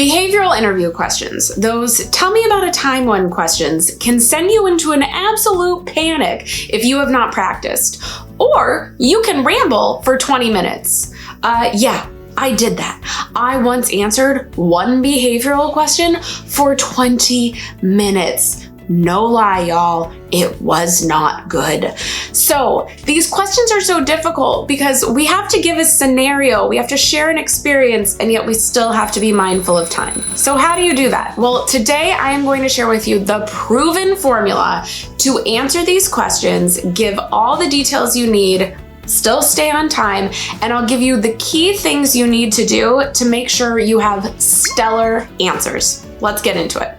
Behavioral interview questions, those tell me about a time when questions, can send you into an absolute panic if you have not practiced. Or you can ramble for 20 minutes. Yeah, I did that. I once answered one behavioral question for 20 minutes. No lie, y'all, it was not good. So these questions are so difficult because we have to give a scenario, we have to share an experience, and yet we still have to be mindful of time. So how do you do that? Well, today I am going to share with you the proven formula to answer these questions, give all the details you need, still stay on time, and I'll give you the key things you need to do to make sure you have stellar answers. Let's get into it.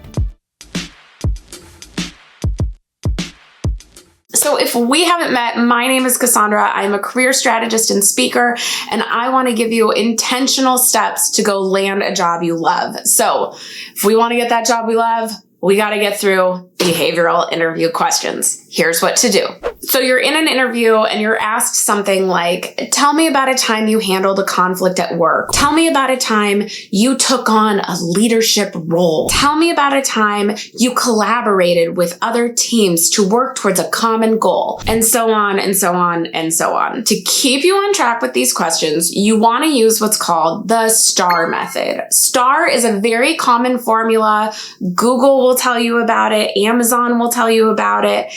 So if we haven't met, my name is Cassandra. I'm a career strategist and speaker, and I want to give you intentional steps to go land a job you love. So if we want to get that job we love, we got to get through behavioral interview questions. Here's what to do. So you're in an interview and you're asked something like, tell me about a time you handled a conflict at work. Tell me about a time you took on a leadership role. Tell me about a time you collaborated with other teams to work towards a common goal, and so on and so on and so on. To keep you on track with these questions, you want to use what's called the STAR method. STAR is a very common formula. Google will tell you about it. Amazon will tell you about it.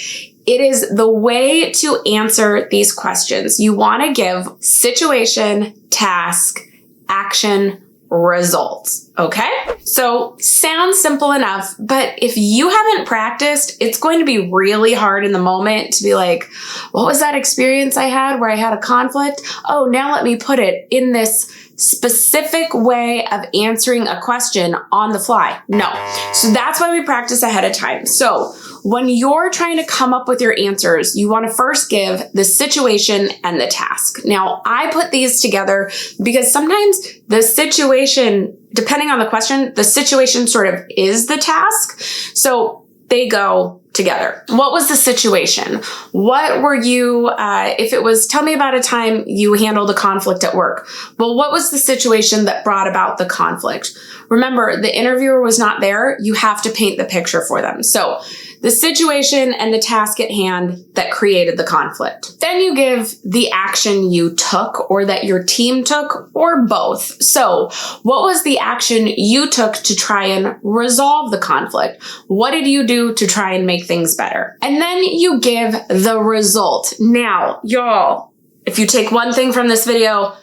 It is the way to answer these questions. You want to give situation, task, action, results. Okay? So sounds simple enough, but if you haven't practiced, it's going to be really hard in the moment to be like, what was that experience I had where I had a conflict? Oh, now let me put it in this specific way of answering a question on the fly. No. So that's why we practice ahead of time. So when you're trying to come up with your answers, you want to first give the situation and the task. Now, I put these together because sometimes the situation, depending on the question, the situation sort of is the task. So they go together. What was the situation? What were you, if it was, tell me about a time you handled a conflict at work. Well, what was the situation that brought about the conflict? Remember, the interviewer was not there. You have to paint the picture for them. So the situation and the task at hand that created the conflict. Then you give the action you took or that your team took or both. So what was the action you took to try and resolve the conflict? What did you do to try and make things better? And then you give the result. Now, y'all, if you take one thing from this video,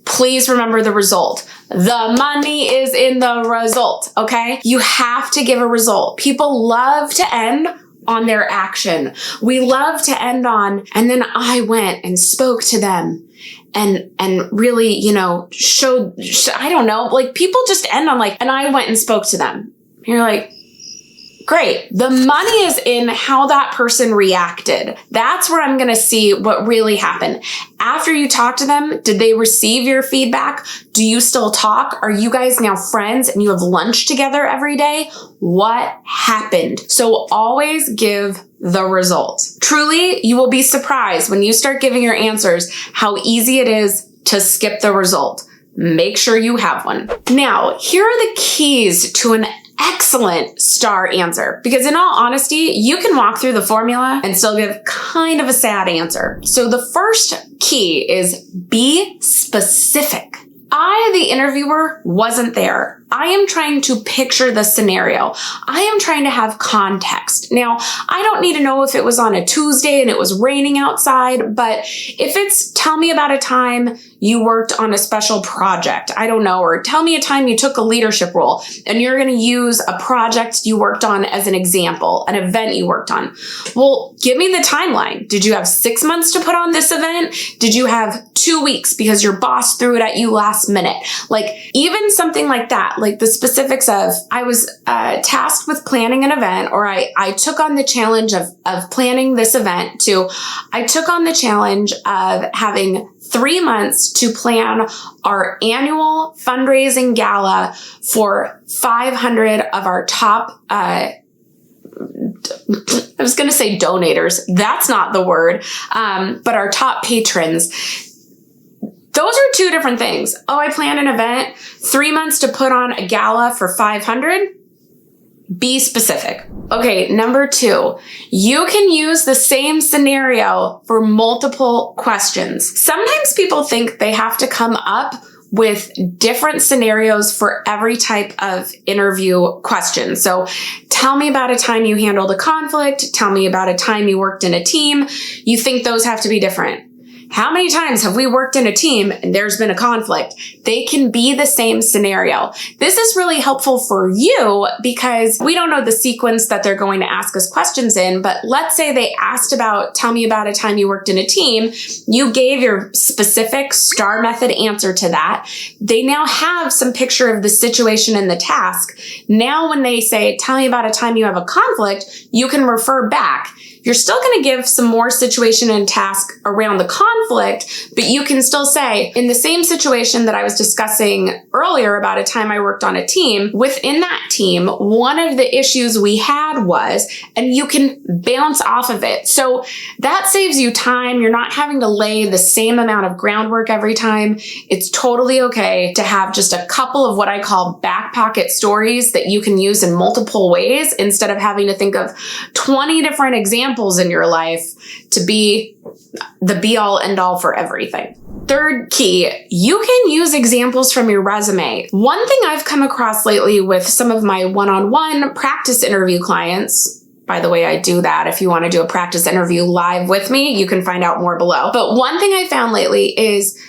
please remember the result. The money is in the result, okay? You have to give a result. People love to end on their action. We love to end on, and then I went and spoke to them and really, you know, showed, I don't know, like people just end on like, and I went and spoke to them. You're like, great. The money is in how that person reacted. That's where I'm going to see what really happened. After you talk to them, did they receive your feedback? Do you still talk? Are you guys now friends and you have lunch together every day? What happened? So always give the result. Truly, you will be surprised when you start giving your answers how easy it is to skip the result. Make sure you have one. Now, here are the keys to an excellent STAR answer, because in all honesty, you can walk through the formula and still give kind of a sad answer. So the first key is be specific. I, the interviewer, wasn't there. I am trying to picture the scenario. I am trying to have context. Now, I don't need to know if it was on a Tuesday and it was raining outside, but if it's tell me about a time you worked on a special project, I don't know, or tell me a time you took a leadership role and you're going to use a project you worked on as an example, an event you worked on. Well, give me the timeline. Did you have 6 months to put on this event? Did you have 2 weeks because your boss threw it at you last minute? Like even something like that. Like the specifics of, I was tasked with planning an event, or I took on the challenge of planning this event, to I took on the challenge of having 3 months to plan our annual fundraising gala for 500 of our top, I was going to say donators. That's not the word. But our top patrons. Those are two different things. Oh, I planned an event, 3 months to put on a gala for 500. Be specific. Okay, number 2, you can use the same scenario for multiple questions. Sometimes people think they have to come up with different scenarios for every type of interview question. So tell me about a time you handled a conflict. Tell me about a time you worked in a team. You think those have to be different. How many times have we worked in a team and there's been a conflict? They can be the same scenario. This is really helpful for you because we don't know the sequence that they're going to ask us questions in, but let's say they asked about, tell me about a time you worked in a team. You gave your specific STAR method answer to that. They now have some picture of the situation and the task. Now when they say, tell me about a time you have a conflict, you can refer back. You're still going to give some more situation and task around the conflict, but you can still say, in the same situation that I was discussing earlier about a time I worked on a team, within that team, one of the issues we had was, and you can bounce off of it. So that saves you time. You're not having to lay the same amount of groundwork every time. It's totally okay to have just a couple of what I call back pocket stories that you can use in multiple ways instead of having to think of 20 different examples in your life to be the be all end all for everything. Third key, you can use examples from your resume. One thing I've come across lately with some of my one-on-one practice interview clients, by the way, I do that. If you want to do a practice interview live with me, you can find out more below. But one thing I found lately is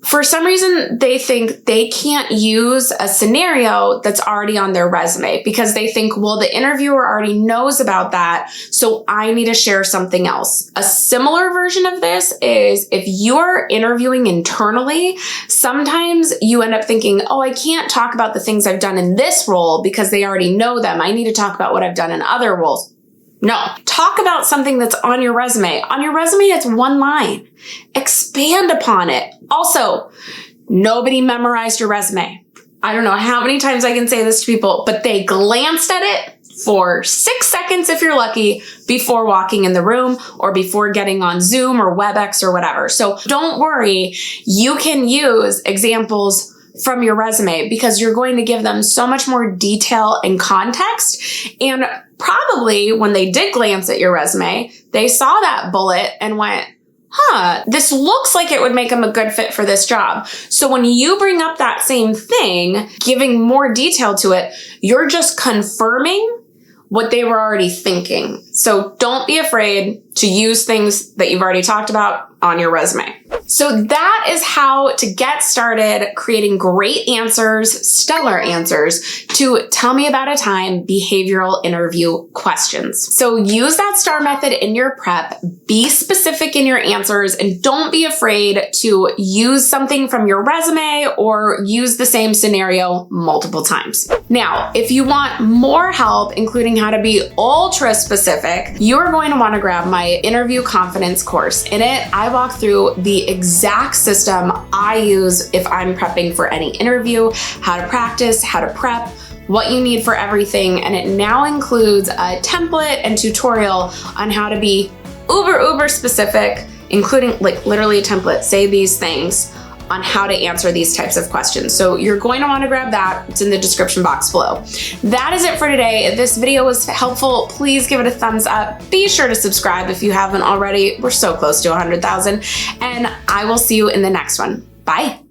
for some reason, they think they can't use a scenario that's already on their resume because they think, well, the interviewer already knows about that, so I need to share something else. A similar version of this is if you're interviewing internally, sometimes you end up thinking, oh, I can't talk about the things I've done in this role because they already know them. I need to talk about what I've done in other roles. No, talk about something that's on your resume. On your resume, it's one line. Expand upon it. Also, nobody memorized your resume. I don't know how many times I can say this to people, but they glanced at it for 6 seconds if you're lucky before walking in the room or before getting on Zoom or WebEx or whatever. So don't worry, you can use examples from your resume because you're going to give them so much more detail and context. And probably when they did glance at your resume, they saw that bullet and went, this looks like it would make them a good fit for this job. So when you bring up that same thing, giving more detail to it, you're just confirming what they were already thinking. So don't be afraid to use things that you've already talked about on your resume. So that is how to get started creating great answers, stellar answers to tell me about a time behavioral interview questions. So use that STAR method in your prep, be specific in your answers, and don't be afraid to use something from your resume or use the same scenario multiple times. Now, if you want more help, including how to be ultra specific, you're going to want to grab my interview confidence course. In it, I walk through the exact system I use if I'm prepping for any interview, how to practice, how to prep, what you need for everything. And it now includes a template and tutorial on how to be uber specific, including like literally a template, say these things on how to answer these types of questions. So you're going to want to grab that. It's in the description box below. That is it for today. If this video was helpful, please give it a thumbs up. Be sure to subscribe if you haven't already. We're so close to 100,000. And I will see you in the next one. Bye.